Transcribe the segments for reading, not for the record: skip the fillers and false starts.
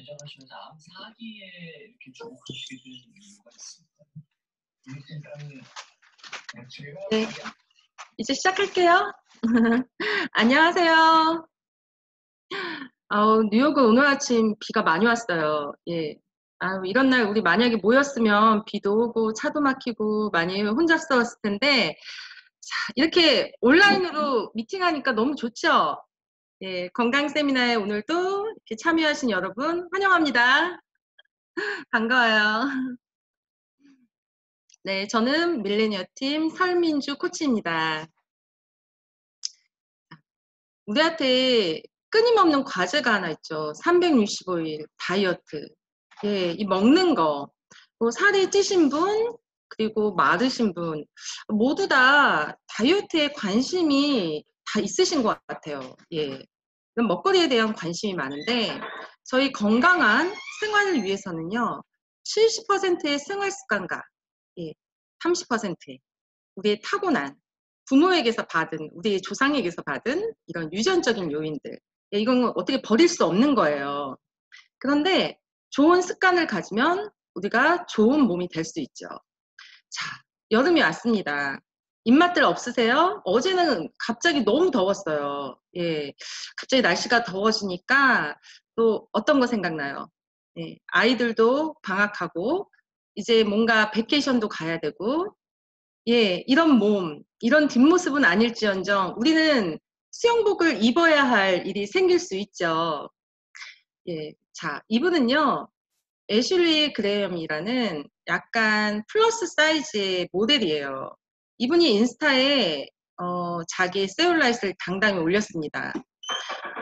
개장하시면서 암 사기에 이렇게 주목하시게 된 이유가 있습니까? 네, 이제 시작할게요. 안녕하세요. 뉴욕은 오늘 아침 비가 많이 왔어요. 예. 이런 날 우리 만약에 모였으면 비도 오고 차도 막히고 많이 혼자 싸웠을 텐데, 자, 이렇게 온라인으로 미팅하니까 너무 좋죠? 예, 건강 세미나에 오늘도 이렇게 참여하신 여러분 환영합니다. 반가워요. 네, 저는 밀레니어 팀 설민주 코치입니다. 우리한테 끊임없는 과제가 하나 있죠. 365일 다이어트. 예, 이 먹는 거. 뭐 살이 찌신 분, 그리고 마르신 분, 모두 다 다이어트에 관심이 다 있으신 것 같아요. 예. 먹거리에 대한 관심이 많은데, 저희 건강한 생활을 위해서는요, 70%의 생활 습관과, 예, 30%의 우리의 타고난 부모에게서 받은, 우리 조상에게서 받은 이런 유전적인 요인들. 이건 어떻게 버릴 수 없는 거예요. 그런데 좋은 습관을 가지면 우리가 좋은 몸이 될 수 있죠. 자, 여름이 왔습니다. 입맛들 없으세요? 어제는 갑자기 너무 더웠어요. 예, 갑자기 날씨가 더워지니까 또 어떤 거 생각나요? 예, 아이들도 방학하고 이제 뭔가 베케이션도 가야 되고, 예, 이런 몸, 이런 뒷모습은 아닐지언정 우리는 수영복을 입어야 할 일이 생길 수 있죠. 예, 자, 이분은요, 애슐리 그레엄이라는 약간 플러스 사이즈의 모델이에요. 이분이 인스타에 자기 셀룰라이트를 당당히 올렸습니다.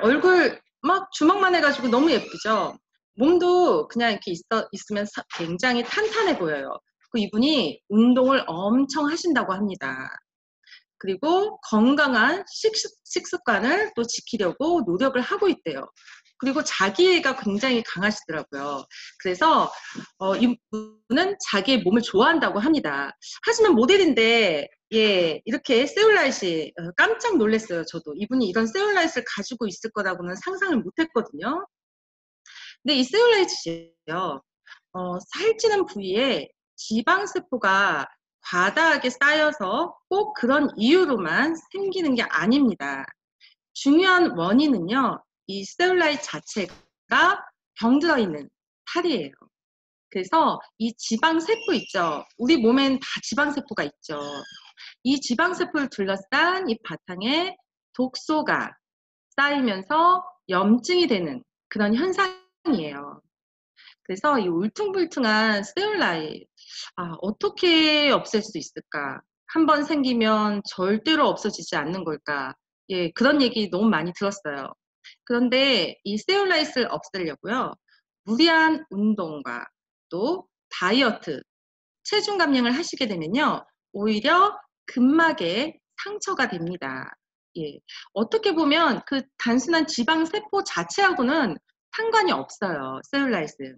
얼굴 막 주먹만 해가지고 너무 예쁘죠? 몸도 그냥 이렇게 있으면 굉장히 탄탄해 보여요. 이분이 운동을 엄청 하신다고 합니다. 그리고 건강한 식습관을 또 지키려고 노력을 하고 있대요. 그리고 자기애가 굉장히 강하시더라고요. 그래서 이분은 자기의 몸을 좋아한다고 합니다. 하지만 모델인데 예, 이렇게 셀룰라이트 깜짝 놀랐어요. 저도 이분이 이런 셀룰라이트를 가지고 있을 거라고는 상상을 못했거든요. 근데 이 셀룰라이트요, 살찌는 부위에 지방세포가 과다하게 쌓여서 꼭 그런 이유로만 생기는 게 아닙니다. 중요한 원인은요, 이 셀룰라이트 자체가 병들어 있는 살이에요. 그래서 이 지방세포 있죠. 우리 몸엔 다 지방세포가 있죠. 이 지방세포를 둘러싼 이 바탕에 독소가 쌓이면서 염증이 되는 그런 현상이에요. 그래서 이 울퉁불퉁한 셀룰라이트, 어떻게 없앨 수 있을까? 한번 생기면 절대로 없어지지 않는 걸까? 예, 그런 얘기 너무 많이 들었어요. 그런데 이 셀룰라이트를 없애려고요, 무리한 운동과 또 다이어트, 체중 감량을 하시게 되면요, 오히려 근막에 상처가 됩니다. 예, 어떻게 보면 그 단순한 지방 세포 자체하고는 상관이 없어요, 셀룰라이트는.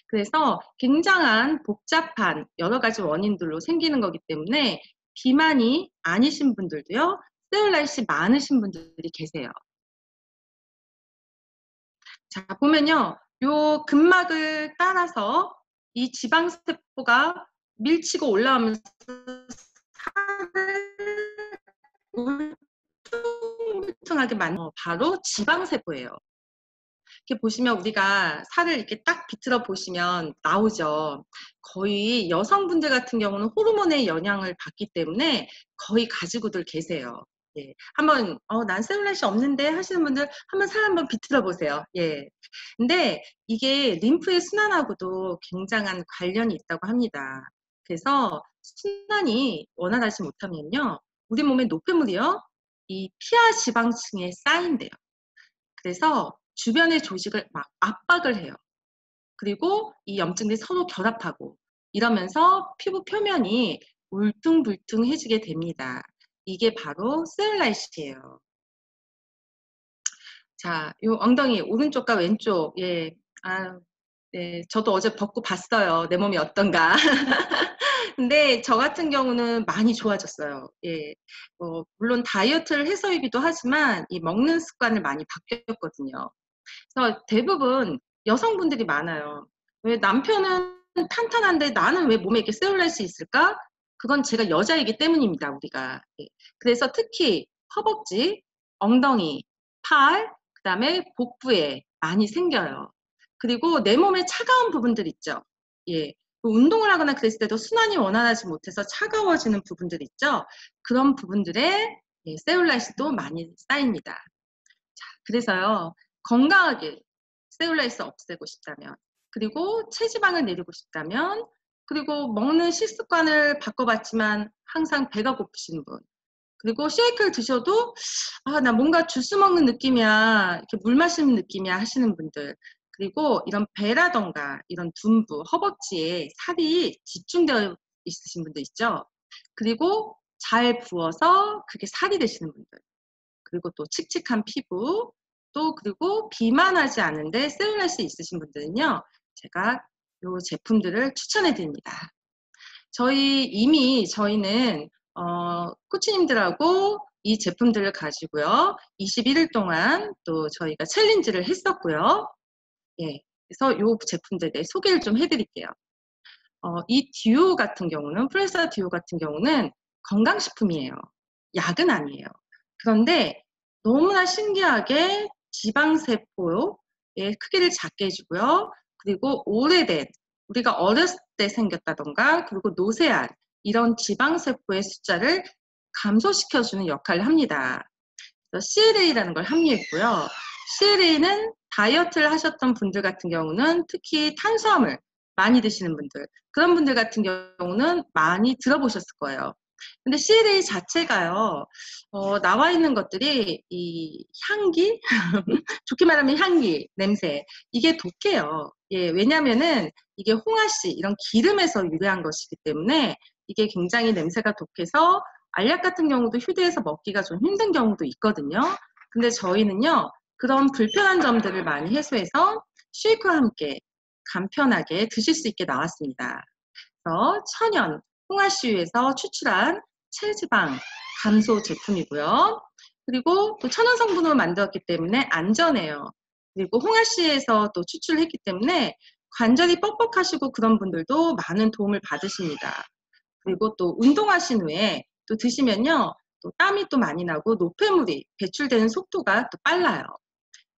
그래서 굉장한 복잡한 여러 가지 원인들로 생기는 거기 때문에 비만이 아니신 분들도요, 셀룰라이트 많으신 분들이 계세요. 자, 보면요, 요 근막을 따라서 이 지방세포가 밀치고 올라오면서 살을 울퉁불퉁하게 만든 바로 지방세포예요. 이렇게 보시면 우리가 살을 이렇게 딱 비틀어 보시면 나오죠. 거의 여성분들 같은 경우는 호르몬의 영향을 받기 때문에 거의 가지고들 계세요. 예. 한번, 난 셀룰라이트 없는데 하시는 분들 한번 살 한번 비틀어 보세요. 예. 근데 이게 림프의 순환하고도 굉장한 관련이 있다고 합니다. 그래서 순환이 원활하지 못하면요, 우리 몸의 노폐물이요, 이 피하 지방층에 쌓인대요. 그래서 주변의 조직을 막 압박을 해요. 그리고 이 염증들이 서로 결합하고 이러면서 피부 표면이 울퉁불퉁해지게 됩니다. 이게 바로 셀룰라이트예요. 자, 요 엉덩이 오른쪽과 왼쪽, 예, 네, 저도 어제 벗고 봤어요. 내 몸이 어떤가. 근데 저 같은 경우는 많이 좋아졌어요. 예, 물론 다이어트를 해서이기도 하지만 이 먹는 습관을 많이 바뀌었거든요. 그래서 대부분 여성분들이 많아요. 왜 남편은 탄탄한데 나는 왜 몸에 이렇게 셀룰라이트 있을까? 그건 제가 여자이기 때문입니다, 우리가. 예. 그래서 특히 허벅지, 엉덩이, 팔, 그다음에 복부에 많이 생겨요. 그리고 내 몸에 차가운 부분들 있죠. 예. 운동을 하거나 그랬을 때도 순환이 원활하지 못해서 차가워지는 부분들 있죠. 그런 부분들에 예, 셀룰라이트도 많이 쌓입니다. 자, 그래서요, 건강하게 셀룰라이트 없애고 싶다면, 그리고 체지방을 내리고 싶다면, 그리고 먹는 식습관을 바꿔봤지만 항상 배가 고프신 분, 그리고 쉐이크를 드셔도 아, 나 뭔가 주스 먹는 느낌이야, 이렇게 물 마시는 느낌이야 하시는 분들, 그리고 이런 배라던가 이런 둔부, 허벅지에 살이 집중되어 있으신 분들 있죠. 그리고 잘 부어서 그게 살이 되시는 분들, 그리고 또 칙칙한 피부, 또 그리고 비만하지 않은데 셀룰라이트 있으신 분들은요, 제가 이 제품들을 추천해 드립니다. 저희는 코치님들하고 이 제품들을 가지고요, 21일 동안 또 저희가 챌린지를 했었고요. 예, 그래서 이 제품들에 대해 소개를 좀 해드릴게요. 이 듀오 같은 경우는, 프레사 듀오 같은 경우는 건강식품이에요. 약은 아니에요. 그런데 너무나 신기하게 지방세포의 크기를 작게 해주고요. 그리고 오래된, 우리가 어렸을 때 생겼다던가, 그리고 노쇠한 이런 지방세포의 숫자를 감소시켜주는 역할을 합니다. CLA라는 걸 함유했고요. CLA는 다이어트를 하셨던 분들 같은 경우는 특히 탄수화물 많이 드시는 분들, 그런 분들 같은 경우는 많이 들어보셨을 거예요. 근데 CLA 자체가요, 나와 있는 것들이 이 향기, 좋게 말하면 향기, 냄새, 이게 독해요. 예, 왜냐면은 이게 홍화씨, 이런 기름에서 유래한 것이기 때문에 이게 굉장히 냄새가 독해서 알약 같은 경우도 휴대해서 먹기가 좀 힘든 경우도 있거든요. 근데 저희는요, 그런 불편한 점들을 많이 해소해서 쉐이크와 함께 간편하게 드실 수 있게 나왔습니다. 그래서 천연 홍화씨유에서 추출한 체지방 감소 제품이고요. 그리고 또 천연 성분으로 만들었기 때문에 안전해요. 그리고 홍화씨에서 또 추출했기 때문에 관절이 뻑뻑하시고 그런 분들도 많은 도움을 받으십니다. 그리고 또 운동하신 후에 또 드시면요, 또 땀이 또 많이 나고 노폐물이 배출되는 속도가 또 빨라요.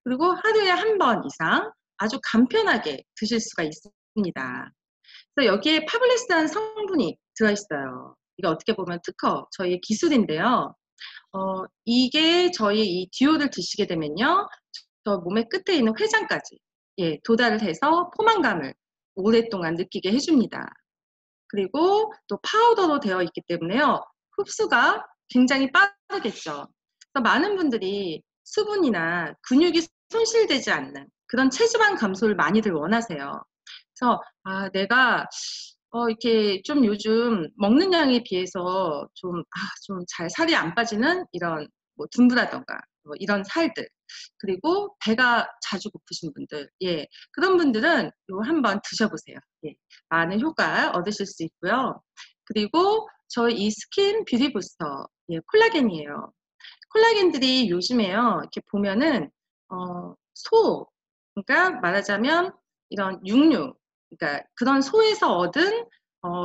그리고 하루에 한 번 이상 아주 간편하게 드실 수가 있습니다. 그래서 여기에 파블레스라는 성분이 들어있어요. 이게 어떻게 보면 특허, 저희의 기술인데요. 이게 저희 이 듀오를 드시게 되면요, 저 몸의 끝에 있는 회장까지 예, 도달을 해서 포만감을 오랫동안 느끼게 해줍니다. 그리고 또 파우더로 되어 있기 때문에요, 흡수가 굉장히 빠르겠죠. 그래서 많은 분들이 수분이나 근육이 손실되지 않는 그런 체지방 감소를 많이들 원하세요. 그래서 아, 내가 이렇게 좀 요즘 먹는 양에 비해서 좀 잘 살이 안 빠지는 이런 뭐 둔부라던가 뭐 이런 살들, 그리고 배가 자주 고프신 분들, 예, 그런 분들은 요 한번 드셔보세요. 예, 많은 효과 얻으실 수 있고요. 그리고 저희 이 스킨 뷰티 부스터, 예, 콜라겐이에요. 콜라겐들이 요즘에요, 이렇게 보면은 그러니까 말하자면 이런 육류, 그러니까 그런 소에서 얻은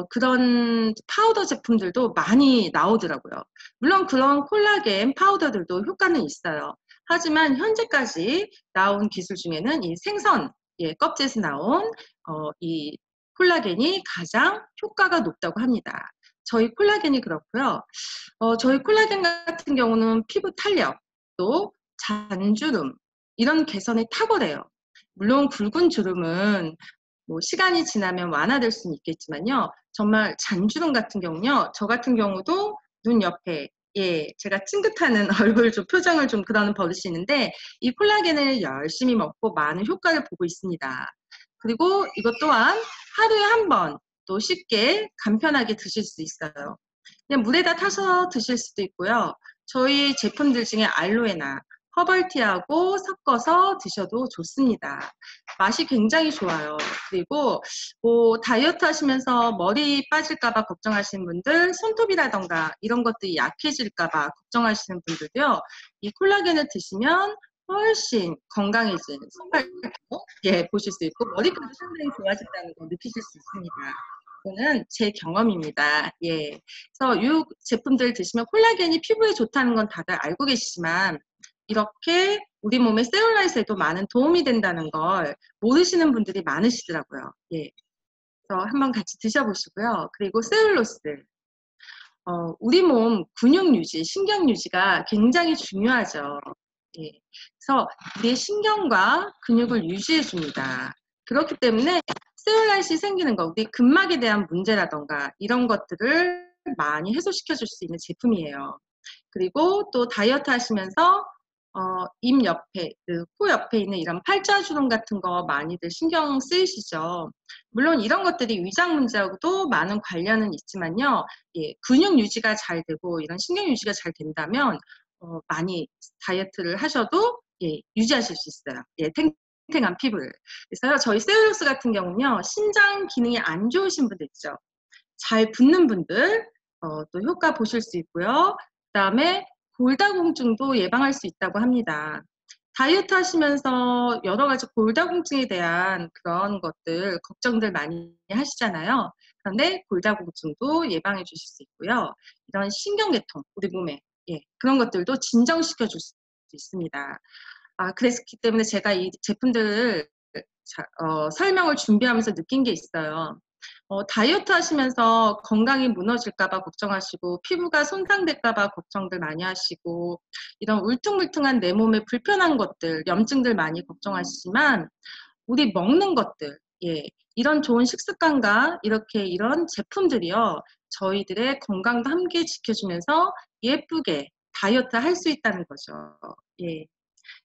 그런 파우더 제품들도 많이 나오더라고요. 물론 그런 콜라겐 파우더들도 효과는 있어요. 하지만 현재까지 나온 기술 중에는 이 생선, 예, 껍질에서 나온 이 콜라겐이 가장 효과가 높다고 합니다. 저희 콜라겐이 그렇고요. 저희 콜라겐 같은 경우는 피부 탄력, 또 잔주름, 이런 개선에 탁월해요. 물론 굵은 주름은 뭐 시간이 지나면 완화될 수는 있겠지만요. 정말 잔주름 같은 경우요. 저 같은 경우도 눈 옆에, 예, 제가 찡긋하는 얼굴 좀 표정을 좀 그러는 버릇이 있는데 이 콜라겐을 열심히 먹고 많은 효과를 보고 있습니다. 그리고 이것 또한 하루에 한 번 또 쉽게 간편하게 드실 수 있어요. 그냥 물에다 타서 드실 수도 있고요. 저희 제품들 중에 알로에나 허벌티하고 섞어서 드셔도 좋습니다. 맛이 굉장히 좋아요. 그리고 뭐 다이어트 하시면서 머리 빠질까봐 걱정하시는 분들, 손톱이라던가 이런 것들이 약해질까봐 걱정하시는 분들도요, 이 콜라겐을 드시면 훨씬 건강해진 손발도 예, 보실 수 있고 머리카락도 상당히 좋아진다는 걸 느끼실 수 있습니다. 이거는 제 경험입니다. 예. 그래서 이 제품들 드시면 콜라겐이 피부에 좋다는 건 다들 알고 계시지만 이렇게 우리 몸의 셀룰라이트에도 많은 도움이 된다는 걸 모르시는 분들이 많으시더라고요. 예. 그래서 한번 같이 드셔보시고요. 그리고 셀룰로스. 우리 몸 근육 유지, 신경 유지가 굉장히 중요하죠. 예. 그래서 우리의 신경과 근육을 유지해 줍니다. 그렇기 때문에 셀룰라이트가 생기는 거, 우리 근막에 대한 문제라던가 이런 것들을 많이 해소시켜 줄 수 있는 제품이에요. 그리고 또 다이어트 하시면서 입 옆에, 코 옆에 있는 이런 팔자주름 같은 거 많이들 신경 쓰이시죠. 물론 이런 것들이 위장 문제하고도 많은 관련은 있지만요. 예, 근육 유지가 잘 되고 이런 신경 유지가 잘 된다면 많이 다이어트를 하셔도 예, 유지하실 수 있어요. 예, 탱탱한 피부를. 그래서 저희 셀룰로스 같은 경우는요. 신장 기능이 안 좋으신 분들 있죠. 잘 붓는 분들 또 효과 보실 수 있고요. 그다음에 골다공증도 예방할 수 있다고 합니다. 다이어트 하시면서 여러 가지 골다공증에 대한 그런 것들 걱정들 많이 하시잖아요. 그런데 골다공증도 예방해 주실 수 있고요. 이런 신경계통 우리 몸에 예, 그런 것들도 진정시켜 줄 수 있습니다. 그랬기 때문에 제가 이 제품들을 설명을 준비하면서 느낀 게 있어요. 다이어트 하시면서 건강이 무너질까 봐 걱정하시고 피부가 손상될까 봐 걱정들 많이 하시고 이런 울퉁불퉁한 내 몸에 불편한 것들, 염증들 많이 걱정하시지만 우리 먹는 것들, 예, 이런 좋은 식습관과 이렇게 이런 제품들이요. 저희들의 건강도 함께 지켜주면서 예쁘게 다이어트 할 수 있다는 거죠. 예.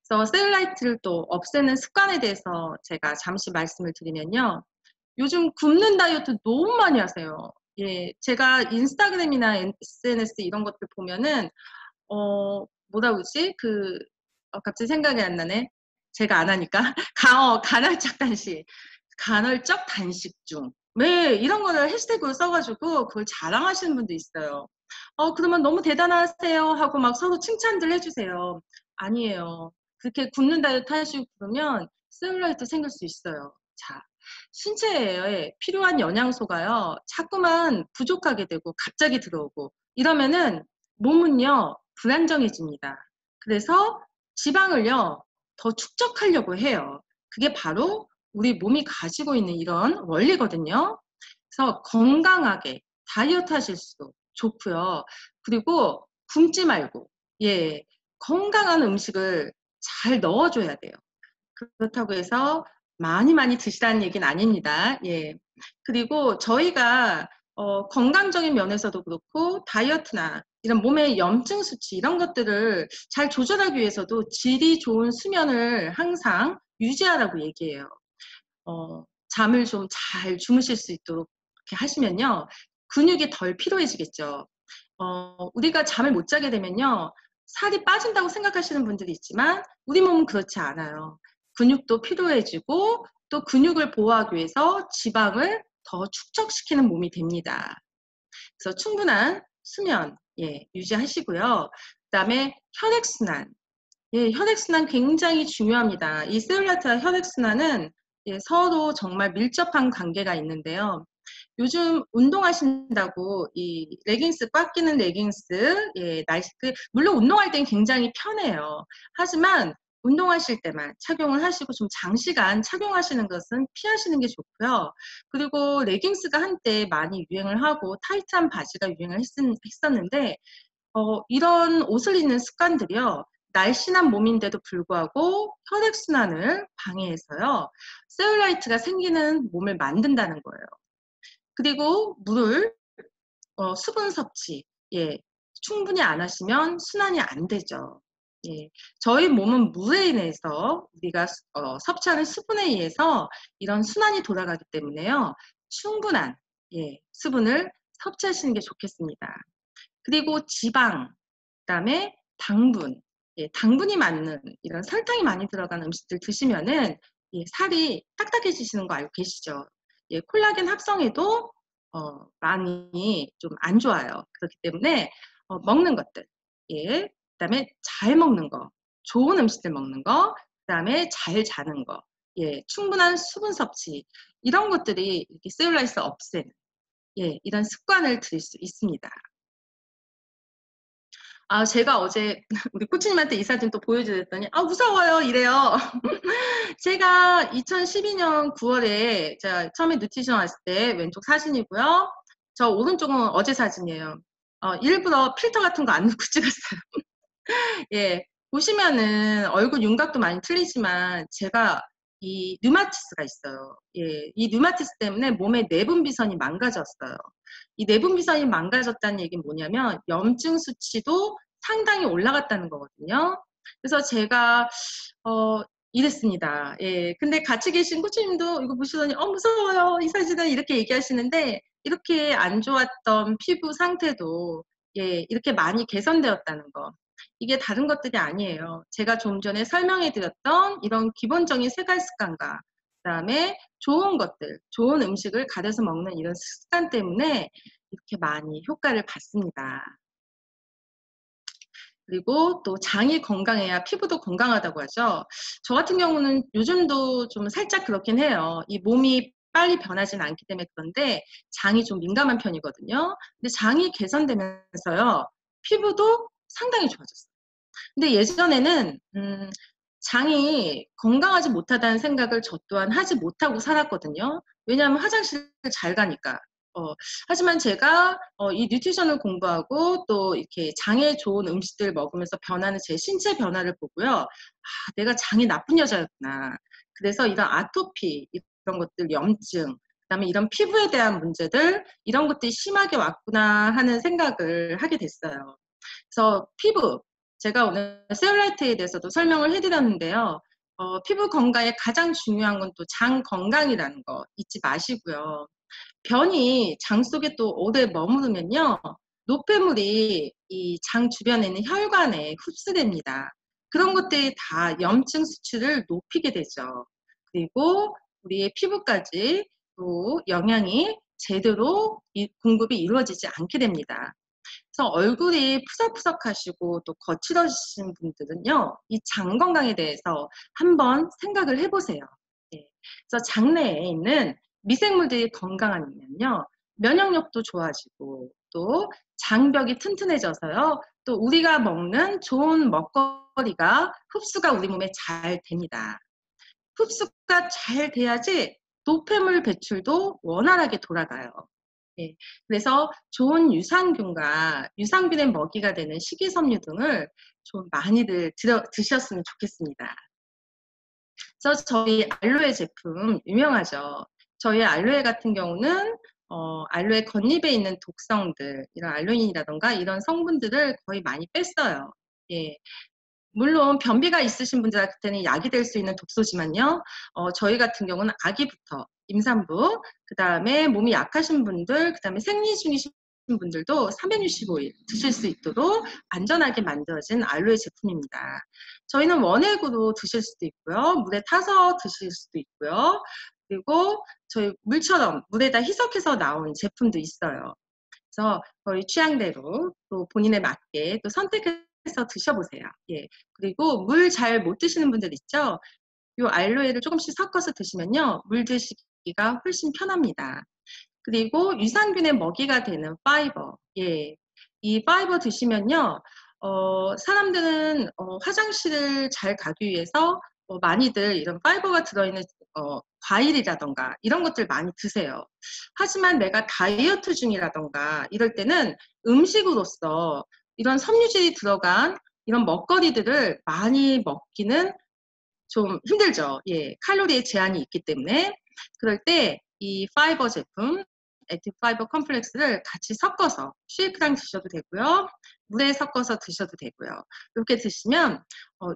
그래서 셀룰라이트를 또 없애는 습관에 대해서 제가 잠시 말씀을 드리면요. 요즘 굶는 다이어트 너무 많이 하세요. 예, 제가 인스타그램이나 SNS 이런 것들 보면은 뭐라 그러지? 갑자기 생각이 안 나네. 제가 안 하니까. 간헐적 단식. 간헐적 단식 중. 네, 이런 거를 해시태그로 써가지고 그걸 자랑하시는 분도 있어요. 그러면 너무 대단하세요 하고 막 서로 칭찬들 해주세요. 아니에요. 그렇게 굶는 다이어트 하시고 그러면 셀룰라이트 생길 수 있어요. 자, 신체에 필요한 영양소가요. 자꾸만 부족하게 되고 갑자기 들어오고 이러면은 몸은요. 불안정해집니다. 그래서 지방을요. 더 축적하려고 해요. 그게 바로 우리 몸이 가지고 있는 이런 원리거든요. 그래서 건강하게 다이어트 하실 수도 좋고요. 그리고 굶지 말고 예, 건강한 음식을 잘 넣어줘야 돼요. 그렇다고 해서 많이 많이 드시라는 얘기는 아닙니다. 예. 그리고 저희가 건강적인 면에서도 그렇고 다이어트나 이런 몸의 염증 수치 이런 것들을 잘 조절하기 위해서도 질이 좋은 수면을 항상 유지하라고 얘기해요. 잠을 좀 잘 주무실 수 있도록 이렇게 하시면요. 근육이 덜 피로해지겠죠. 우리가 잠을 못 자게 되면요. 살이 빠진다고 생각하시는 분들이 있지만 우리 몸은 그렇지 않아요. 근육도 피로해지고 또 근육을 보호하기 위해서 지방을 더 축적시키는 몸이 됩니다. 그래서 충분한 수면 예, 유지하시고요. 그다음에 혈액순환. 예, 혈액순환 굉장히 중요합니다. 이 셀룰라이트와 혈액순환은 예, 서로 정말 밀접한 관계가 있는데요. 요즘 운동하신다고 이 레깅스 꽉 끼는 레깅스 예, 물론 운동할 땐 굉장히 편해요. 하지만 운동하실 때만 착용을 하시고 좀 장시간 착용하시는 것은 피하시는 게 좋고요. 그리고 레깅스가 한때 많이 유행을 하고 타이트한 바지가 유행을 했었는데 이런 옷을 입는 습관들이요. 날씬한 몸인데도 불구하고 혈액순환을 방해해서요. 셀룰라이트가 생기는 몸을 만든다는 거예요. 그리고 물을 수분 섭취 예, 충분히 안 하시면 순환이 안 되죠. 예, 저희 몸은 물에 인해서 우리가 섭취하는 수분에 의해서 이런 순환이 돌아가기 때문에요. 충분한 예, 수분을 섭취하시는 게 좋겠습니다. 그리고 지방, 그다음에 당분, 예, 당분이 많은 이런 설탕이 많이 들어간 음식들 드시면은 예, 살이 딱딱해지시는 거 알고 계시죠? 예, 콜라겐 합성에도 많이 좀 안 좋아요. 그렇기 때문에 먹는 것들, 예, 그다음에 잘 먹는 거 좋은 음식들 먹는 거, 그다음에 잘 자는 거, 예, 충분한 수분 섭취 이런 것들이 이렇게 셀룰라이트 없애는 예, 이런 습관을 들일 수 있습니다. 아, 제가 어제 우리 코치님한테 이 사진 또 보여드렸더니 아, 무서워요 이래요. 제가 2012년 9월에 제가 처음에 누트리션 왔을 때 왼쪽 사진이고요. 저 오른쪽은 어제 사진이에요. 일부러 필터 같은 거 안 넣고 찍었어요. 예, 보시면은 얼굴 윤곽도 많이 틀리지만 제가 이 류마티스가 있어요. 예, 이 류마티스 때문에 몸의 내분비선이 망가졌어요. 이 내분비선이 망가졌다는 얘기는 뭐냐면 염증 수치도 상당히 올라갔다는 거거든요. 그래서 제가 이랬습니다. 예, 근데 같이 계신 코치님도 이거 보시더니 무서워요. 이 사진은 이렇게 얘기하시는데 이렇게 안 좋았던 피부 상태도 예, 이렇게 많이 개선되었다는 거. 이게 다른 것들이 아니에요. 제가 좀 전에 설명해 드렸던 이런 기본적인 생활 습관과 그다음에 좋은 것들, 좋은 음식을 가려서 먹는 이런 습관 때문에 이렇게 많이 효과를 봤습니다. 그리고 또 장이 건강해야 피부도 건강하다고 하죠. 저 같은 경우는 요즘도 좀 살짝 그렇긴 해요. 이 몸이 빨리 변하진 않기 때문에 그런데 장이 좀 민감한 편이거든요. 근데 장이 개선되면서요. 피부도 상당히 좋아졌어요. 근데 예전에는 장이 건강하지 못하다는 생각을 저 또한 하지 못하고 살았거든요. 왜냐하면 화장실을 잘 가니까. 하지만 제가 이 뉴트리션을 공부하고 또 이렇게 장에 좋은 음식들 먹으면서 변하는 제 신체 변화를 보고요. 아, 내가 장이 나쁜 여자였구나. 그래서 이런 아토피, 이런 것들, 염증, 그다음에 이런 피부에 대한 문제들, 이런 것들이 심하게 왔구나 하는 생각을 하게 됐어요. 그래서 피부, 제가 오늘 셀룰라이트에 대해서도 설명을 해드렸는데요. 피부 건강에 가장 중요한 건 또 장 건강이라는 거 잊지 마시고요. 변이 장 속에 또 오래 머무르면요. 노폐물이 이 장 주변에 있는 혈관에 흡수됩니다. 그런 것들이 다 염증 수치를 높이게 되죠. 그리고 우리의 피부까지 또 영양이 제대로 공급이 이루어지지 않게 됩니다. 그래서 얼굴이 푸석푸석하시고 또 거칠어지신 분들은요, 이 장 건강에 대해서 한번 생각을 해보세요. 예. 그래서 장내에 있는 미생물들이 건강하면요, 면역력도 좋아지고 또 장벽이 튼튼해져서요, 또 우리가 먹는 좋은 먹거리가 흡수가 우리 몸에 잘 됩니다. 흡수가 잘 돼야지 노폐물 배출도 원활하게 돌아가요. 예, 그래서 좋은 유산균과 유산균의 먹이가 되는 식이섬유 등을 좀 많이들 드셨으면 좋겠습니다. 그래서 저희 알로에 제품 유명하죠. 저희 알로에 같은 경우는 알로에 겉잎에 있는 독성들, 이런 알로인이라던가 이런 성분들을 거의 많이 뺐어요. 예, 물론 변비가 있으신 분들한테는 약이 될 수 있는 독소지만요. 저희 같은 경우는 아기부터 임산부, 그 다음에 몸이 약하신 분들, 그 다음에 생리 중이신 분들도 365일 드실 수 있도록 안전하게 만들어진 알로에 제품입니다. 저희는 원액으로 드실 수도 있고요. 물에 타서 드실 수도 있고요. 그리고 저희 물처럼 물에다 희석해서 나온 제품도 있어요. 그래서 저희 취향대로 또 본인에 맞게 또 선택해서 드셔보세요. 예. 그리고 물 잘 못 드시는 분들 있죠? 이 알로에를 조금씩 섞어서 드시면요. 물 드시기가 훨씬 편합니다. 그리고 유산균의 먹이가 되는 파이버. 예. 이 파이버 드시면요. 사람들은 화장실을 잘 가기 위해서 많이들 이런 파이버가 들어있는 과일이라던가 이런 것들 많이 드세요. 하지만 내가 다이어트 중이라던가 이럴 때는 음식으로서 이런 섬유질이 들어간 이런 먹거리들을 많이 먹기는 좀 힘들죠. 예, 칼로리의 제한이 있기 때문에. 그럴 때 이 파이버 제품, 액티브 파이버 컴플렉스를 같이 섞어서 쉐이크랑 드셔도 되고요. 물에 섞어서 드셔도 되고요. 이렇게 드시면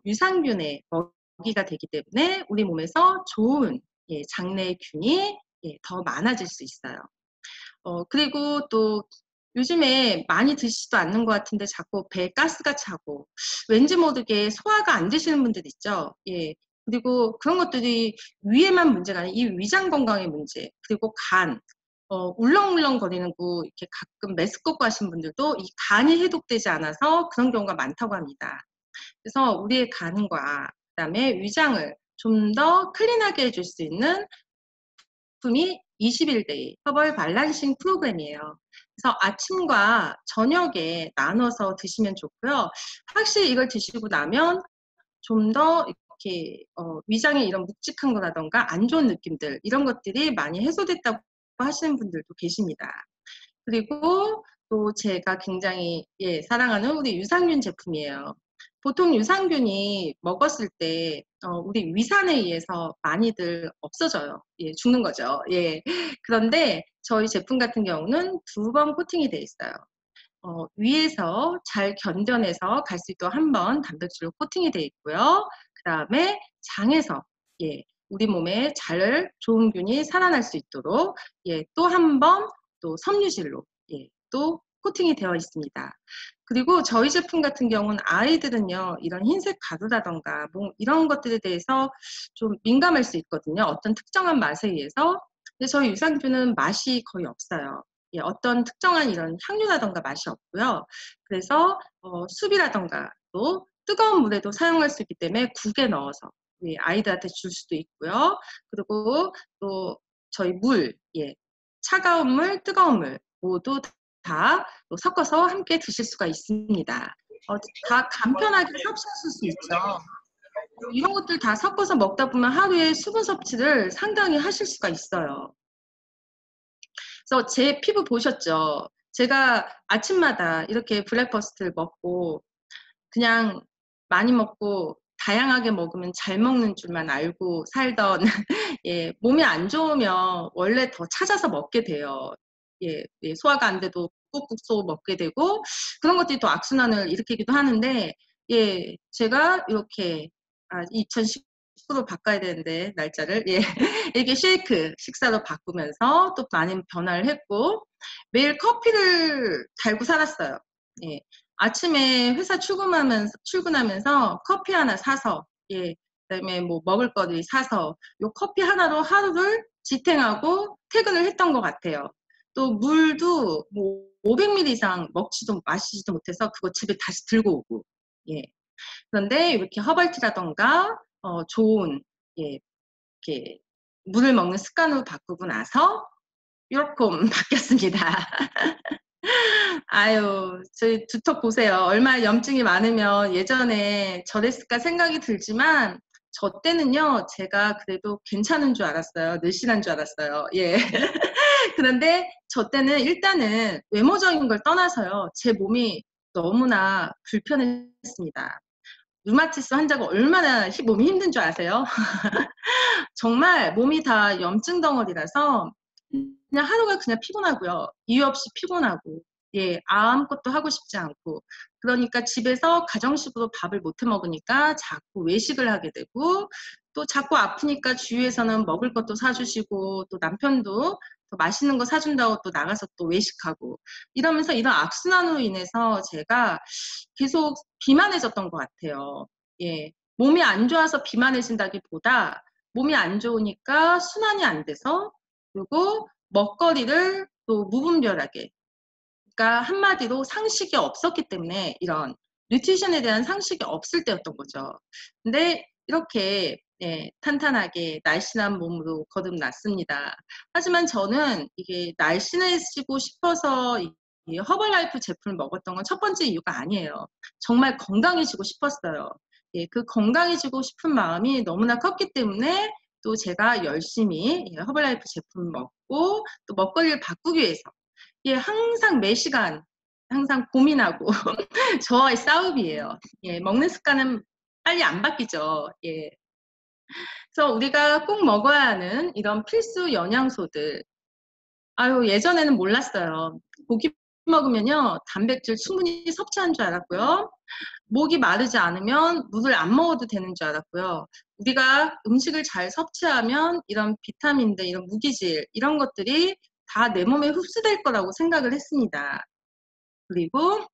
유산균의 먹이가 되기 때문에 우리 몸에서 좋은 예, 장내 균이 예, 더 많아질 수 있어요. 그리고 또 요즘에 많이 드시지도 않는 것 같은데 자꾸 배에 가스가 차고 왠지 모르게 소화가 안 되시는 분들 있죠. 예. 그리고 그런 것들이 위에만 문제가 아니라 이 위장 건강의 문제, 그리고 간, 울렁울렁 거리는 거 이렇게 가끔 메스꺼고 하신 분들도 이 간이 해독되지 않아서 그런 경우가 많다고 합니다. 그래서 우리의 간과 그다음에 위장을 좀 더 클린하게 해줄 수 있는 제품이 21데이 허벌 밸런싱 프로그램이에요. 그래서 아침과 저녁에 나눠서 드시면 좋고요. 확실히 이걸 드시고 나면 좀 더 이렇게 위장에 이런 묵직한 거라던가 안 좋은 느낌들 이런 것들이 많이 해소됐다고 하시는 분들도 계십니다. 그리고 또 제가 굉장히 사랑하는 우리 유산균 제품이에요. 보통 유산균이 먹었을 때 우리 위산에 의해서 많이들 없어져요. 예, 죽는 거죠. 예. 그런데 저희 제품 같은 경우는 2번 코팅이 돼 있어요. 위에서 잘 견뎌내서 갈 수 있도록 한 번 단백질로 코팅이 돼 있고요. 그 다음에 장에서 우리 몸에 잘 좋은 균이 살아날 수 있도록 또 한 번 또 섬유질로 또 코팅이 되어 있습니다. 그리고 저희 제품 같은 경우는 아이들은요, 이런 흰색 가루라던가 뭐 이런 것들에 대해서 좀 민감할 수 있거든요. 어떤 특정한 맛에 의해서. 근데 저희 유산균은 맛이 거의 없어요. 어떤 특정한 이런 향료라던가 맛이 없고요. 그래서 숲이라던가 또 뜨거운 물에도 사용할 수 있기 때문에 국에 넣어서 아이들한테 줄 수도 있고요. 그리고 또 저희 물, 차가운 물, 뜨거운 물 모두 다 섞어서 함께 드실 수가 있습니다. 다 간편하게 섭취하실 수 있죠. 이런 것들 다 섞어서 먹다 보면 하루에 수분 섭취를 상당히 하실 수가 있어요. 그래서 제 피부 보셨죠? 제가 아침마다 이렇게 블랙버스트를 먹고 그냥 많이 먹고 다양하게 먹으면 잘 먹는 줄만 알고 살던 몸이 안 좋으면 원래 더 찾아서 먹게 돼요. 소화가 안 돼도 꾹꾹 쏘 먹게 되고 그런 것들이 또 악순환을 일으키기도 하는데 제가 이렇게 2019로 바꿔야 되는데 날짜를 이렇게 쉐이크 식사로 바꾸면서 또 많은 변화를 했고 매일 커피를 달고 살았어요. 아침에 회사 출근하면서 커피 하나 사서 그다음에 뭐 먹을 거를 사서 요 커피 하나로 하루를 지탱하고 퇴근을 했던 것 같아요. 또 물도 뭐 500ml 이상 마시지도 못해서 그거 집에 다시 들고 오고 그런데 이렇게 허벌티라던가 좋은 이렇게 물을 먹는 습관으로 바꾸고 나서 이렇게 바뀌었습니다. 아유, 저희 두턱 보세요. 얼마나 염증이 많으면 예전에 저랬을까 생각이 들지만 저 때는요, 제가 그래도 괜찮은 줄 알았어요. 늘씬한 줄 알았어요. 그런데 저 때는 일단은 외모적인 걸 떠나서요, 제 몸이 너무나 불편했습니다. 루마티스 환자가 얼마나 몸이 힘든 줄 아세요? 정말 몸이 다 염증 덩어리라서 그냥 하루가 그냥 피곤하고요. 이유 없이 피곤하고 아무것도 하고 싶지 않고 그러니까 집에서 가정식으로 밥을 못 해 먹으니까 자꾸 외식을 하게 되고 또 자꾸 아프니까 주위에서는 먹을 것도 사주시고 또 남편도 또 맛있는 거 사준다고 또 나가서 또 외식하고 이러면서 이런 악순환으로 인해서 제가 계속 비만해졌던 것 같아요. 몸이 안 좋아서 비만해진다기보다 몸이 안 좋으니까 순환이 안 돼서 그리고 먹거리를 또 무분별하게 그러니까 한마디로 상식이 없었기 때문에 이런 뉴트리션에 대한 상식이 없을 때였던 거죠. 근데 이렇게 탄탄하게 날씬한 몸으로 거듭났습니다. 하지만 저는 이게 날씬해지고 싶어서 이 허벌라이프 제품을 먹었던 건 첫 번째 이유가 아니에요. 정말 건강해지고 싶었어요. 그 건강해지고 싶은 마음이 너무나 컸기 때문에 또 제가 열심히 허벌라이프 제품을 먹고 또 먹거리를 바꾸기 위해서 항상 매 시간 항상 고민하고 저와의 싸움이에요. 먹는 습관은 빨리 안 바뀌죠. 그래서 우리가 꼭 먹어야 하는 이런 필수 영양소들. 아유, 예전에는 몰랐어요. 고기 먹으면요, 단백질 충분히 섭취한 줄 알았고요. 목이 마르지 않으면 물을 안 먹어도 되는 줄 알았고요. 우리가 음식을 잘 섭취하면 이런 비타민들, 이런 무기질, 이런 것들이 다 내 몸에 흡수될 거라고 생각을 했습니다. 그리고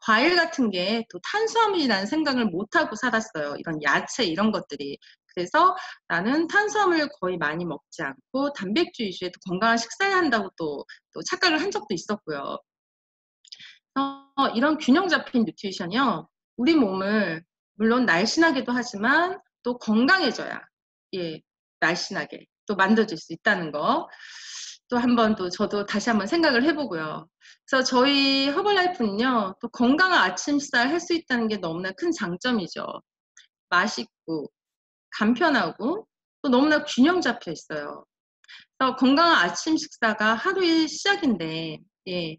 과일 같은 게 또 탄수화물이라는 생각을 못하고 살았어요. 이런 야채 이런 것들이. 그래서 나는 탄수화물을 거의 많이 먹지 않고 단백질 위주의 건강한 식사를 한다고 또 착각을 한 적도 있었고요. 이런 균형 잡힌 뉴트리션이요. 우리 몸을 물론 날씬하게도 하지만 또 건강해져야 예, 날씬하게 또 만들어질 수 있다는 거. 또 한번 또 저도 다시 한번 생각을 해보고요. 그래서 저희 허벌라이프는요, 또 건강한 아침 식사를 할 수 있다는 게 너무나 큰 장점이죠. 맛있고 간편하고 또 너무나 균형 잡혀 있어요. 그래서 건강한 아침 식사가 하루의 시작인데, 예,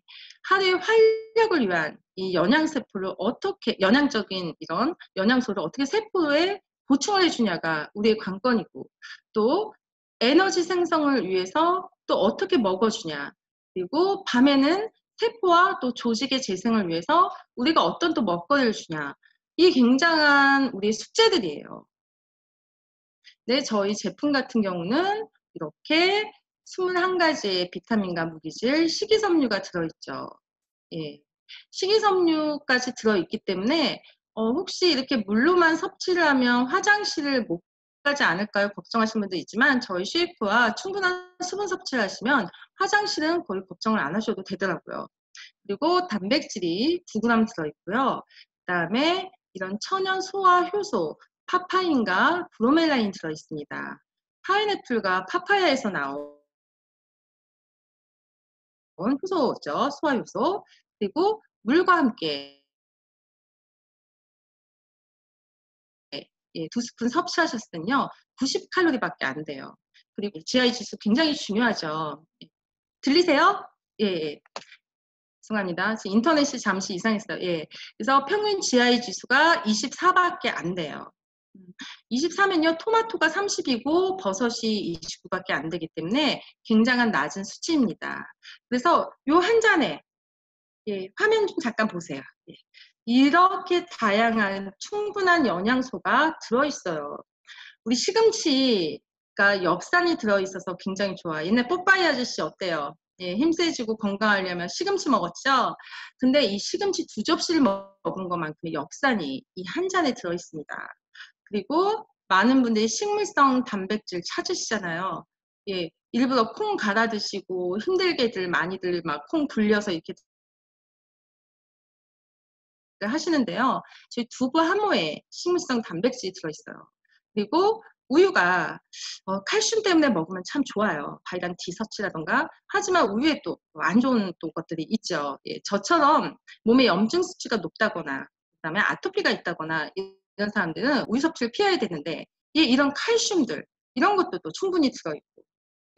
하루의 활력을 위한 이 영양세포를 어떻게, 영양적인 이런 영양소를 어떻게 세포에 보충을 해주냐가 우리의 관건이고, 또 에너지 생성을 위해서 또 어떻게 먹어주냐, 그리고 밤에는 세포와 또 조직의 재생을 위해서 우리가 어떤 또 먹거리를 주냐, 이 굉장한 우리의 숙제들이에요. 네, 저희 제품 같은 경우는 이렇게 21가지의 비타민과 무기질, 식이섬유가 들어있죠. 예. 식이섬유까지 들어있기 때문에 혹시 이렇게 물로만 섭취를 하면 화장실을 못 가지 않을까요? 걱정하시는 분도 있지만 저희 쉐이크와 충분한 수분 섭취를 하시면 화장실은 거의 걱정을 안 하셔도 되더라고요. 그리고 단백질이 9g 들어있고요. 그 다음에 이런 천연 소화 효소, 파파인과 브로멜라인 들어있습니다. 파인애플과 파파야에서 나온 효소죠. 소화 효소. 그리고 물과 함께 예, 2스푼 섭취하셨을 때는요. 90칼로리밖에 안 돼요. 그리고 GI 지수 굉장히 중요하죠. 들리세요? 예, 예. 죄송합니다. 지금 인터넷이 잠시 이상했어요. 예. 그래서 평균 GI 지수가 24밖에 안 돼요. 23면요, 토마토가 30이고 버섯이 29밖에 안 되기 때문에 굉장한 낮은 수치입니다. 그래서 요 한 잔에, 예, 화면 좀 잠깐 보세요. 예. 이렇게 다양한 충분한 영양소가 들어있어요. 우리 시금치가 엽산이 들어있어서 굉장히 좋아. 옛날 뽀빠이 아저씨 어때요? 예, 힘세지고 건강하려면 시금치 먹었죠? 근데 이 시금치 2접시를 먹은 것만큼 엽산이 이 한 잔에 들어있습니다. 그리고 많은 분들이 식물성 단백질 찾으시잖아요. 예, 일부러 콩 갈아 드시고 힘들게들 많이들 막 콩 불려서 이렇게 하시는데요. 저희 두부 한 모에 식물성 단백질이 들어있어요. 그리고 우유가 칼슘 때문에 먹으면 참 좋아요. 바이타민 D 섭취라던가. 하지만 우유에 또 안 좋은 또 것들이 있죠. 예, 저처럼 몸에 염증 수치가 높다거나 그다음에 아토피가 있다거나 이런 사람들은 우유 섭취를 피해야 되는데 예, 이런 칼슘들 이런 것들도 충분히 들어있고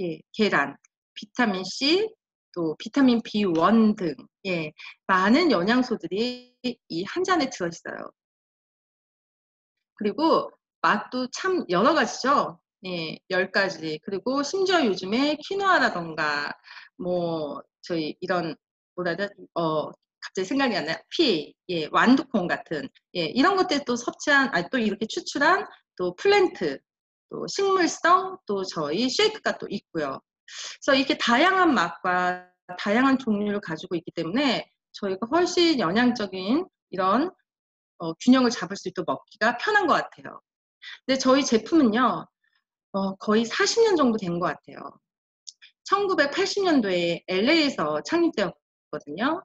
예, 계란, 비타민 C, 또 비타민 B1 등 예, 많은 영양소들이 이 한 잔에 들어있어요. 그리고 맛도 참 여러 가지죠. 예, 10가지. 그리고 심지어 요즘에 퀴노아라던가 뭐 저희 이런 뭐라 해야 되지? 갑자기 생각이 안 나요. 예, 완두콩 같은 예, 이런 것들 또 섭취한 또 이렇게 추출한 또 플랜트 또 식물성 또 저희 쉐이크가 또 있고요. 그래서 이렇게 다양한 맛과 다양한 종류를 가지고 있기 때문에 저희가 훨씬 영양적인 이런 균형을 잡을 수 있도록 먹기가 편한 것 같아요. 근데 저희 제품은요, 거의 40년 정도 된 것 같아요. 1980년도에 LA에서 창립되었거든요.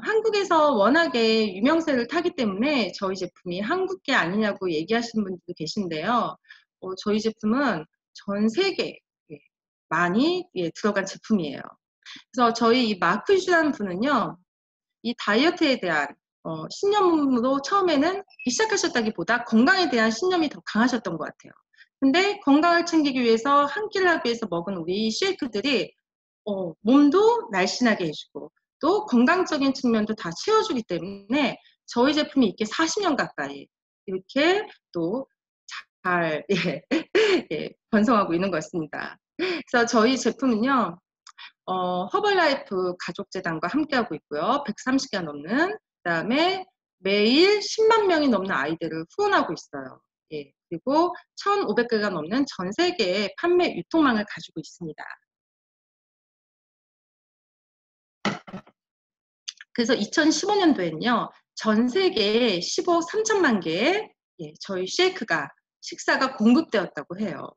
한국에서 워낙에 유명세를 타기 때문에 저희 제품이 한국계 아니냐고 얘기하시는 분들도 계신데요. 저희 제품은 전 세계 예, 많이 예, 들어간 제품이에요. 그래서 저희 이 마크 유주라는 분은요, 이 다이어트에 대한 신념으로 처음에는 시작하셨다기보다 건강에 대한 신념이 더 강하셨던 것 같아요. 근데 건강을 챙기기 위해서 한 끼를 하기 위해서 먹은 우리 쉐이크들이 몸도 날씬하게 해주고 또 건강적인 측면도 다 채워주기 때문에 저희 제품이 이렇게 40년 가까이 이렇게 또 잘 예, 예, 번성하고 있는 것 같습니다. 그래서 저희 제품은요. 허벌라이프 가족재단과 함께하고 있고요. 130개가 넘는 그다음에 매일 10만 명이 넘는 아이들을 후원하고 있어요. 예, 그리고 1,500개가 넘는 전 세계의 판매 유통망을 가지고 있습니다. 그래서 2015년도에는요. 전 세계에 15억 3천만 개의 예, 저희 쉐이크가 식사가 공급되었다고 해요.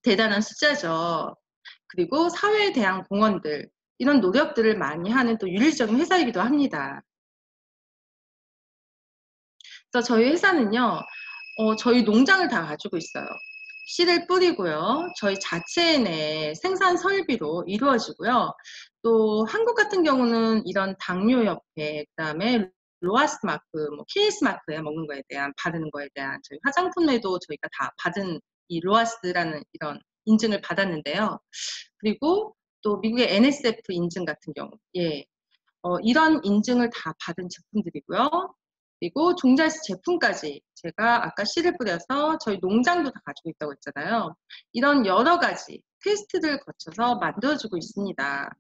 대단한 숫자죠. 그리고 사회에 대한 공헌들 이런 노력들을 많이 하는 또 윤리적인 회사이기도 합니다. 그래서 저희 회사는요, 저희 농장을 다 가지고 있어요. 씨를 뿌리고요. 저희 자체 내 생산 설비로 이루어지고요. 또 한국 같은 경우는 이런 당뇨협회, 그다음에 로아스 마크, 뭐 KS 마크에 먹는 거에 대한 바르는 거에 대한 저희 화장품에도 저희가 다 받은 이 로아스라는 이런 인증을 받았는데요. 그리고 또 미국의 NSF 인증 같은 경우, 예, 이런 인증을 다 받은 제품들이고요. 그리고 종자에서 제품까지 제가 아까 씨를 뿌려서 저희 농장도 다 가지고 있다고 했잖아요. 이런 여러 가지 테스트를 거쳐서 만들어주고 있습니다.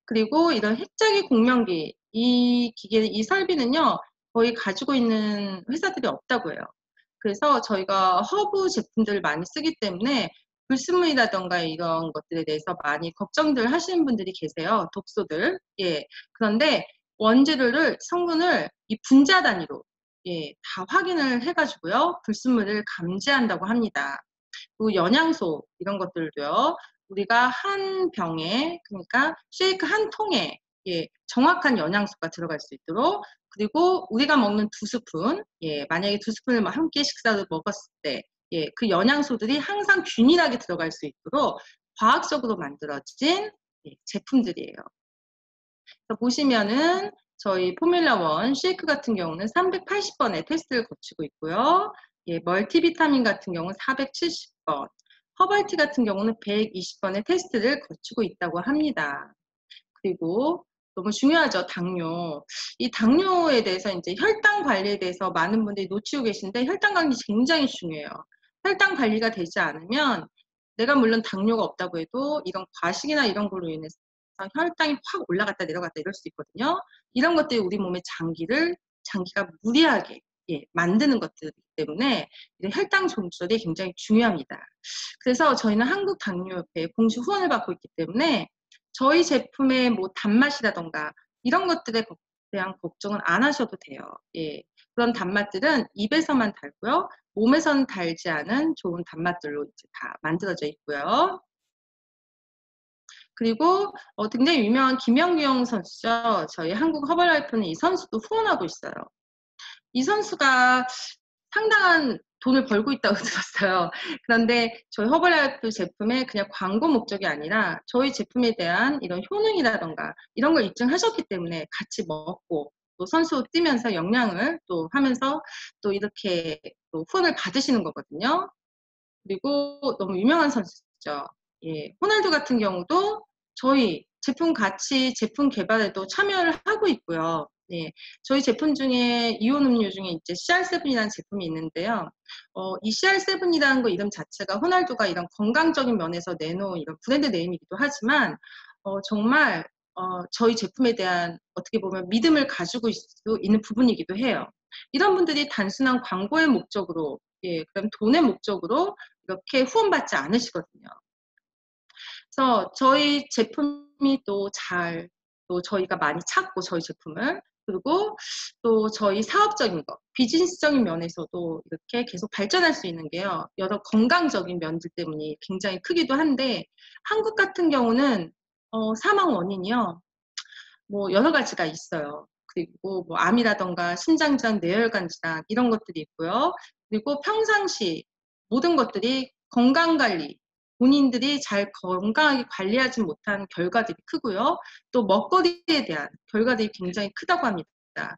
그리고 이런 핵자기 공명기, 이 기계, 이 설비는요, 거의 가지고 있는 회사들이 없다고 해요. 그래서 저희가 허브 제품들을 많이 쓰기 때문에 불순물이라던가 이런 것들에 대해서 많이 걱정들 하시는 분들이 계세요. 독소들. 예. 그런데 원재료를, 성분을 이 분자 단위로, 예, 다 확인을 해가지고요. 불순물을 감지한다고 합니다. 그리고 영양소, 이런 것들도요. 우리가 한 병에, 그러니까 쉐이크 한 통에, 예, 정확한 영양소가 들어갈 수 있도록, 그리고 우리가 먹는 2스푼, 예, 만약에 2스푼을 함께 식사를 먹었을 때, 예, 그 영양소들이 항상 균일하게 들어갈 수 있도록 과학적으로 만들어진, 예, 제품들이에요. 그래서 보시면은 저희 포뮬라1 쉐이크 같은 경우는 380번의 테스트를 거치고 있고요. 예, 멀티비타민 같은 경우는 470번, 허벌티 같은 경우는 120번의 테스트를 거치고 있다고 합니다. 그리고 너무 중요하죠, 당뇨. 이 당뇨에 대해서 이제 혈당 관리에 대해서 많은 분들이 놓치고 계신데 혈당 관리 굉장히 중요해요. 혈당 관리가 되지 않으면 내가 물론 당뇨가 없다고 해도 이런 과식이나 이런 걸로 인해서 혈당이 확 올라갔다 내려갔다 이럴 수 있거든요. 이런 것들이 우리 몸의 장기가 무리하게, 예, 만드는 것들이기 때문에 혈당 조절이 굉장히 중요합니다. 그래서 저희는 한국당뇨협회 공식 후원을 받고 있기 때문에 저희 제품의 뭐 단맛이라던가 이런 것들에 대한 걱정은 안 하셔도 돼요. 예. 그런 단맛들은 입에서만 달고요. 몸에서는 달지 않은 좋은 단맛들로 이제 다 만들어져 있고요. 그리고 굉장히 유명한 김연경 선수죠. 저희 한국 허벌라이프는 이 선수도 후원하고 있어요. 이 선수가 상당한 돈을 벌고 있다고 들었어요. 그런데 저희 허벌라이프 제품에 그냥 광고 목적이 아니라 저희 제품에 대한 이런 효능이라던가 이런 걸 입증하셨기 때문에 같이 먹고 또 선수 뛰면서 영양을 또 하면서 또 이렇게 또 후원을 받으시는 거거든요. 그리고 너무 유명한 선수죠. 예, 호날두 같은 경우도 저희 제품 같이 제품 개발에도 참여를 하고 있고요. 예, 저희 제품 중에 이온 음료 중에 이제 CR7이라는 제품이 있는데요. 이 CR7이라는 거 이름 자체가 호날두가 이런 건강적인 면에서 내놓은 이런 브랜드 네임이기도 하지만 정말 저희 제품에 대한 어떻게 보면 믿음을 가지고 있는 부분이기도 해요. 이런 분들이 단순한 광고의 목적으로, 예, 그럼 돈의 목적으로 이렇게 후원받지 않으시거든요. 그래서 저희 제품이 또 저희가 많이 찾고 저희 제품을, 그리고 또 저희 사업적인 거, 비즈니스적인 면에서도 이렇게 계속 발전할 수 있는 게요. 여러 건강적인 면들 때문에 굉장히 크기도 한데 한국 같은 경우는 사망 원인이요. 뭐 여러 가지가 있어요. 그리고 뭐 암이라던가 심장질환, 뇌혈관 질환 이런 것들이 있고요. 그리고 평상시 모든 것들이 건강관리, 본인들이 잘 건강하게 관리하지 못한 결과들이 크고요. 또 먹거리에 대한 결과들이 굉장히 크다고 합니다.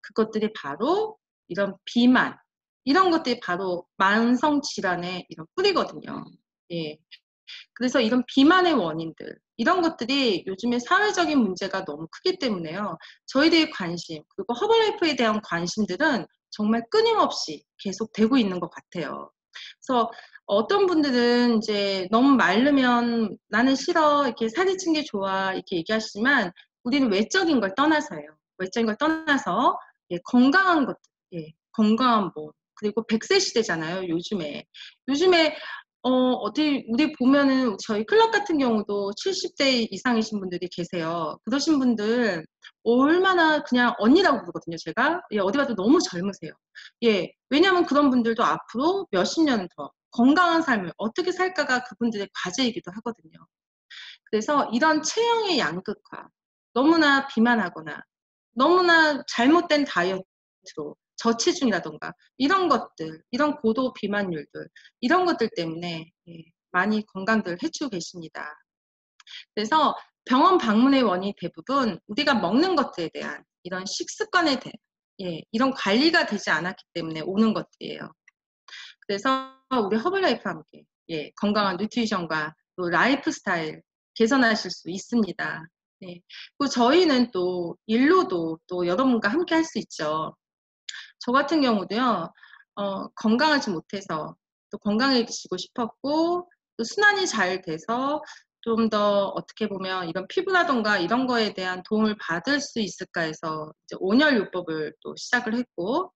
그것들이 바로 이런 비만, 이런 것들이 바로 만성질환의 이런 뿌리거든요. 예. 그래서 이런 비만의 원인들, 이런 것들이 요즘에 사회적인 문제가 너무 크기 때문에요. 저희들의 관심, 그리고 허벌라이프에 대한 관심들은 정말 끊임없이 계속 되고 있는 것 같아요. 그래서 어떤 분들은 이제 너무 마르면 나는 싫어, 이렇게 살이 찐 게 좋아, 이렇게 얘기하시지만 우리는 외적인 걸 떠나서요. 외적인 걸 떠나서, 예, 건강한 것들, 예, 건강한 몸, 그리고 100세 시대잖아요, 요즘에. 요즘에 어디, 우리 보면은 저희 클럽 같은 경우도 70대 이상이신 분들이 계세요. 그러신 분들 얼마나 그냥 언니라고 부르거든요, 제가. 예, 어디 봐도 너무 젊으세요. 예, 왜냐하면 그런 분들도 앞으로 몇십 년 더 건강한 삶을 어떻게 살까가 그분들의 과제이기도 하거든요. 그래서 이런 체형의 양극화, 너무나 비만하거나 너무나 잘못된 다이어트로 저체중이라던가 이런 것들, 이런 고도 비만율들, 이런 것들 때문에 많이 건강들 해치고 계십니다. 그래서 병원 방문의 원인이 대부분 우리가 먹는 것들에 대한 이런 식습관에 대한 이런 관리가 되지 않았기 때문에 오는 것들이에요. 그래서 우리 허블라이프와 함께 건강한 뉴트리션과 또 라이프 스타일 개선하실 수 있습니다. 그리고 저희는 또 일로도 또 여러분과 함께 할 수 있죠. 저 같은 경우도요, 건강하지 못해서 또 건강해지고 싶었고, 또 순환이 잘 돼서 좀 더 어떻게 보면 이런 피부라던가 이런 거에 대한 도움을 받을 수 있을까 해서 이제 온열요법을 또 시작을 했고,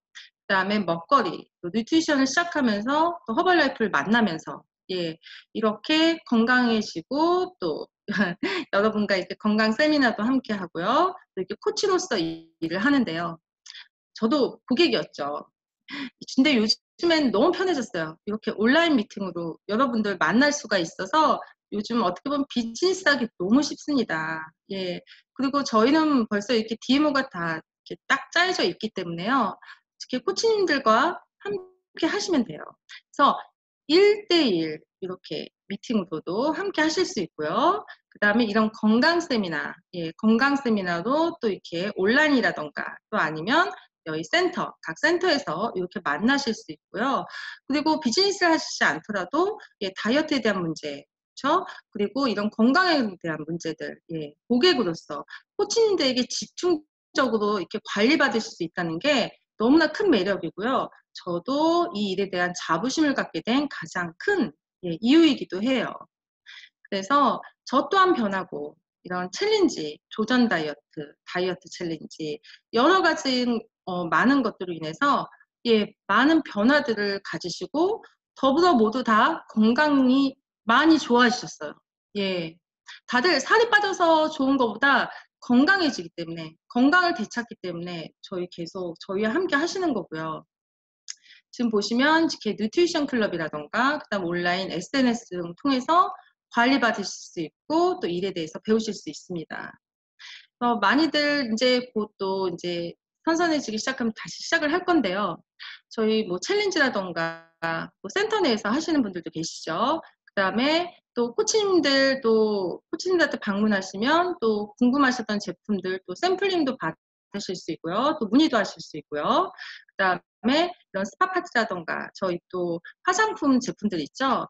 그다음에 먹거리, 또 뉴트리션을 시작하면서 또 허벌라이프를 만나면서 이렇게 건강해지고 또 여러분과 이렇게 건강 세미나도 함께 하고요. 또 이렇게 코치로서 일을 하는데요. 저도 고객이었죠. 근데 요즘엔 너무 편해졌어요. 이렇게 온라인 미팅으로 여러분들 만날 수가 있어서 요즘 어떻게 보면 비즈니스 하기 너무 쉽습니다. 그리고 저희는 벌써 이렇게 DMO가 다 이렇게 딱 짜여져 있기 때문에요. 특히 코치님들과 함께 하시면 돼요. 그래서 1대1 이렇게 미팅으로도 함께 하실 수 있고요. 그 다음에 이런 건강 세미나, 건강 세미나도 또 이렇게 온라인이라던가 또 아니면 여기 센터, 각 센터에서 이렇게 만나실 수 있고요. 그리고 비즈니스를 하시지 않더라도 다이어트에 대한 문제, 그렇죠? 그리고 이런 건강에 대한 문제들, 고객으로서 코치님들에게 집중적으로 이렇게 관리받으실 수 있다는 게 너무나 큰 매력이고요. 저도 이 일에 대한 자부심을 갖게 된 가장 큰 이유이기도 해요. 그래서 저 또한 변하고 이런 챌린지, 조전 다이어트, 다이어트 챌린지 여러 가지 많은 것들로 인해서 많은 변화들을 가지시고 더불어 모두 다 건강이 많이 좋아지셨어요. 다들 살이 빠져서 좋은 것보다 건강해지기 때문에 건강을 되찾기 때문에 저희 계속 저희와 함께 하시는 거고요. 지금 보시면 이렇게 뉴트리션 클럽이라던가 그다음 온라인 SNS 등 통해서 관리 받으실 수 있고 또 일에 대해서 배우실 수 있습니다. 많이들 이제 곧 또 이제 선선해지기 시작하면 다시 시작을 할 건데요. 저희 뭐 챌린지라던가 뭐 센터 내에서 하시는 분들도 계시죠. 그다음에 또 코치님들한테 방문하시면 또 궁금하셨던 제품들 또 샘플링도 받으실 수 있고요. 또 문의도 하실 수 있고요. 그다음에 이런 스파 파티라던가 저희 또 화장품 제품들 있죠.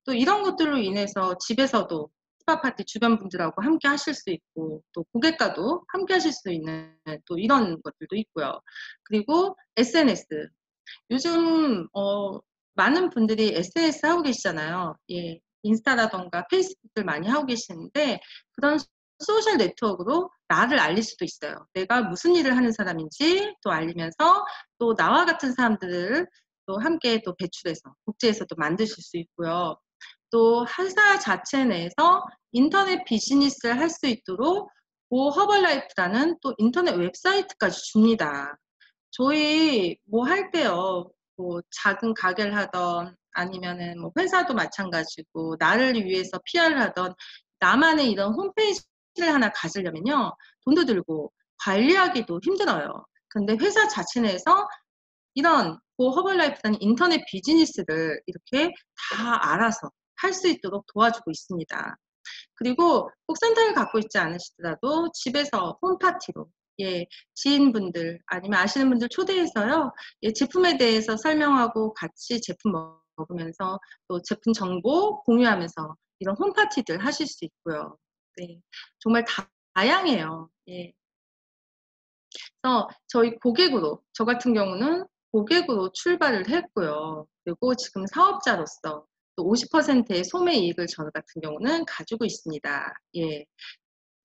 또 이런 것들로 인해서 집에서도 스파 파티 주변 분들하고 함께 하실 수 있고 또 고객과도 함께 하실 수 있는 또 이런 것들도 있고요. 그리고 SNS. 요즘 많은 분들이 SNS 하고 계시잖아요. 인스타라던가 페이스북들 많이 하고 계시는데 그런 소셜 네트워크로 나를 알릴 수도 있어요. 내가 무슨 일을 하는 사람인지 또 알리면서 또 나와 같은 사람들을 또 함께 또 배출해서 국제에서 또 만드실 수 있고요. 또 회사 자체 내에서 인터넷 비즈니스를 할 수 있도록 고 허벌라이프라는 또 인터넷 웹사이트까지 줍니다. 저희 뭐 할 때요, 뭐 작은 가게를 하던 아니면은 뭐 회사도 마찬가지고 나를 위해서 PR을 하던 나만의 이런 홈페이지를 하나 가지려면요, 돈도 들고 관리하기도 힘들어요. 근데 회사 자체 내에서 이런 고 허벌라이프라는 인터넷 비즈니스를 이렇게 다 알아서 할 수 있도록 도와주고 있습니다. 그리고 꼭 센터를 갖고 있지 않으시더라도 집에서 홈파티로 지인분들 아니면 아시는 분들 초대해서요. 제품에 대해서 설명하고 같이 제품 먹으면서 또 제품 정보 공유하면서 이런 홈파티들 하실 수 있고요. 정말 다양해요. 그래서 저희 고객으로, 저 같은 경우는 고객으로 출발을 했고요. 그리고 지금 사업자로서 또 50%의 소매 이익을 저 같은 경우는 가지고 있습니다.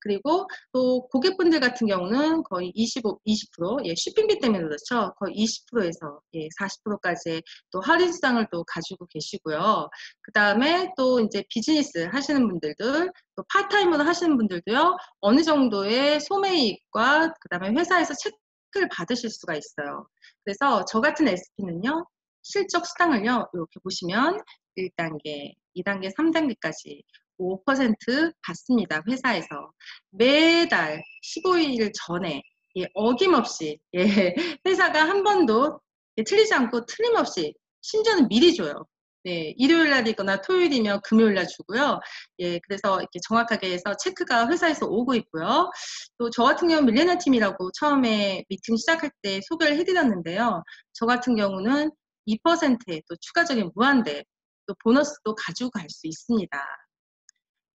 그리고 또 고객분들 같은 경우는 거의 20%, 쇼핑비 때문에 그렇죠. 거의 20%에서 40%까지의 또 할인 수당을 또 가지고 계시고요. 그 다음에 또 이제 비즈니스 하시는 분들도 또 파트타임으로 하시는 분들도요. 어느 정도의 소매이익과 그 다음에 회사에서 체크를 받으실 수가 있어요. 그래서 저 같은 SP는요. 실적 수당을요. 이렇게 보시면 1단계, 2단계, 3단계까지 5% 받습니다. 회사에서. 매달 15일 전에 예, 어김없이 예, 회사가 한 번도 틀리지 않고 틀림없이 심지어는 미리 줘요. 네, 일요일 날이거나 토요일이면 금요일 날 주고요. 예, 그래서 이렇게 정확하게 해서 체크가 회사에서 오고 있고요. 또 저 같은 경우는 밀레니얼 팀이라고 처음에 미팅 시작할 때 소개를 해드렸는데요. 저 같은 경우는 2%의 또 추가적인 무한대 또 보너스도 가지고 갈 수 있습니다.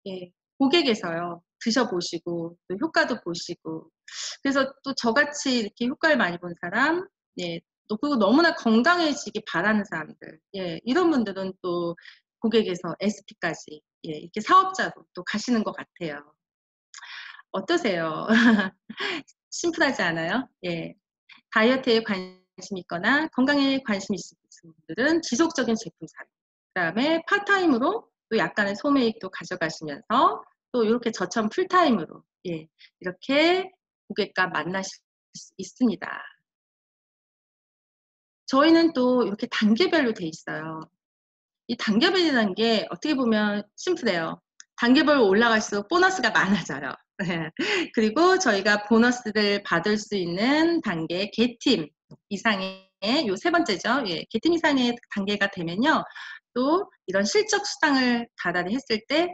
예, 고객에서요. 드셔보시고 또 효과도 보시고 그래서 또 저같이 이렇게 효과를 많이 본 사람, 예, 또 그리고 너무나 건강해지기 바라는 사람들, 예, 이런 분들은 또 고객에서 SP까지 예, 이렇게 사업자로 또 가시는 것 같아요. 어떠세요? 심플하지 않아요? 예, 다이어트에 관심 있거나 건강에 관심 있으신 분들은 지속적인 제품 사용, 그다음에 파타임으로 또 약간의 소매익도 가져가시면서 또 이렇게 저처럼 풀타임으로 예, 이렇게 고객과 만나실 수 있습니다. 저희는 또 이렇게 단계별로 돼 있어요. 이 단계별이라는 게 어떻게 보면 심플해요. 단계별로 올라갈수록 보너스가 많아져요. 그리고 저희가 보너스를 받을 수 있는 단계 개팀 이상의 요 세 번째죠. 예, 개팀 이상의 단계가 되면요. 또 이런 실적 수당을 다달이 했을 때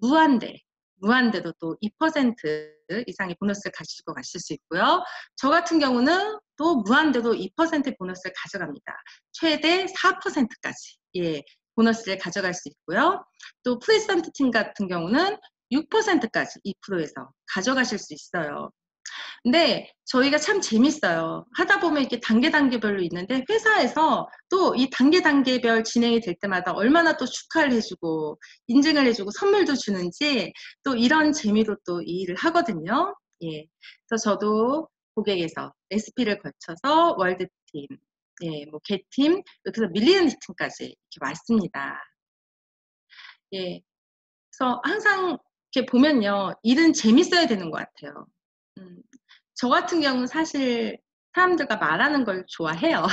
무한대로 또 2% 이상의 보너스를 가지고 가실 수 있고요. 저 같은 경우는 또 무한대로 2% 보너스를 가져갑니다. 최대 4%까지 예, 보너스를 가져갈 수 있고요. 또 플레이스먼트 팀 같은 경우는 6%까지 2%에서 가져가실 수 있어요. 근데 저희가 참 재밌어요. 하다 보면 이렇게 단계별로 있는데 회사에서 또 이 단계별 진행이 될 때마다 얼마나 또 축하를 해주고 인증을 해주고 선물도 주는지 또 이런 재미로 또 이 일을 하거든요. 예. 그래서 저도 고객에서 SP를 거쳐서 월드팀, 예, 뭐 개팀, 그래서 밀리언 팀까지 이렇게 왔습니다. 예. 그래서 항상 이렇게 보면요. 일은 재밌어야 되는 것 같아요. 저 같은 경우는 사실 사람들과 말하는 걸 좋아해요.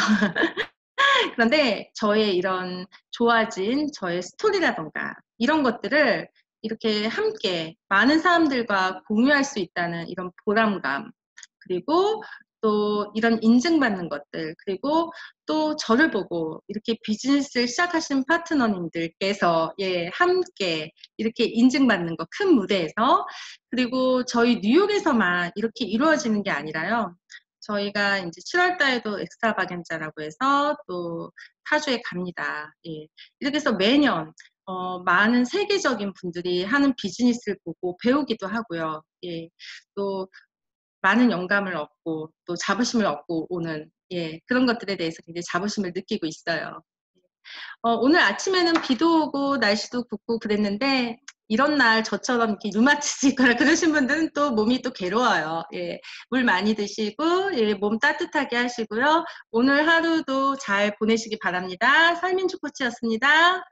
그런데 저의 이런 좋아진 저의 스토리라던가 이런 것들을 이렇게 함께 많은 사람들과 공유할 수 있다는 이런 보람감, 그리고 또 이런 인증받는 것들, 그리고 또 저를 보고 이렇게 비즈니스를 시작하신 파트너님들께서 예, 함께 이렇게 인증받는 거 큰 무대에서, 그리고 저희 뉴욕에서만 이렇게 이루어지는 게 아니라요. 저희가 이제 7월 달에도 엑스트라바겐자라고 해서 또 타주에 갑니다. 예. 이렇게 해서 매년 많은 세계적인 분들이 하는 비즈니스를 보고 배우기도 하고요. 예. 또 많은 영감을 얻고 또 자부심을 얻고 오는 예, 그런 것들에 대해서 굉장히 자부심을 느끼고 있어요. 오늘 아침에는 비도 오고 날씨도 굽고 그랬는데 이런 날 저처럼 이렇게 루마티즈 있거나 그러신 분들은 또 몸이 또 괴로워요. 예, 물 많이 드시고 예, 몸 따뜻하게 하시고요. 오늘 하루도 잘 보내시기 바랍니다. 설민주 코치였습니다.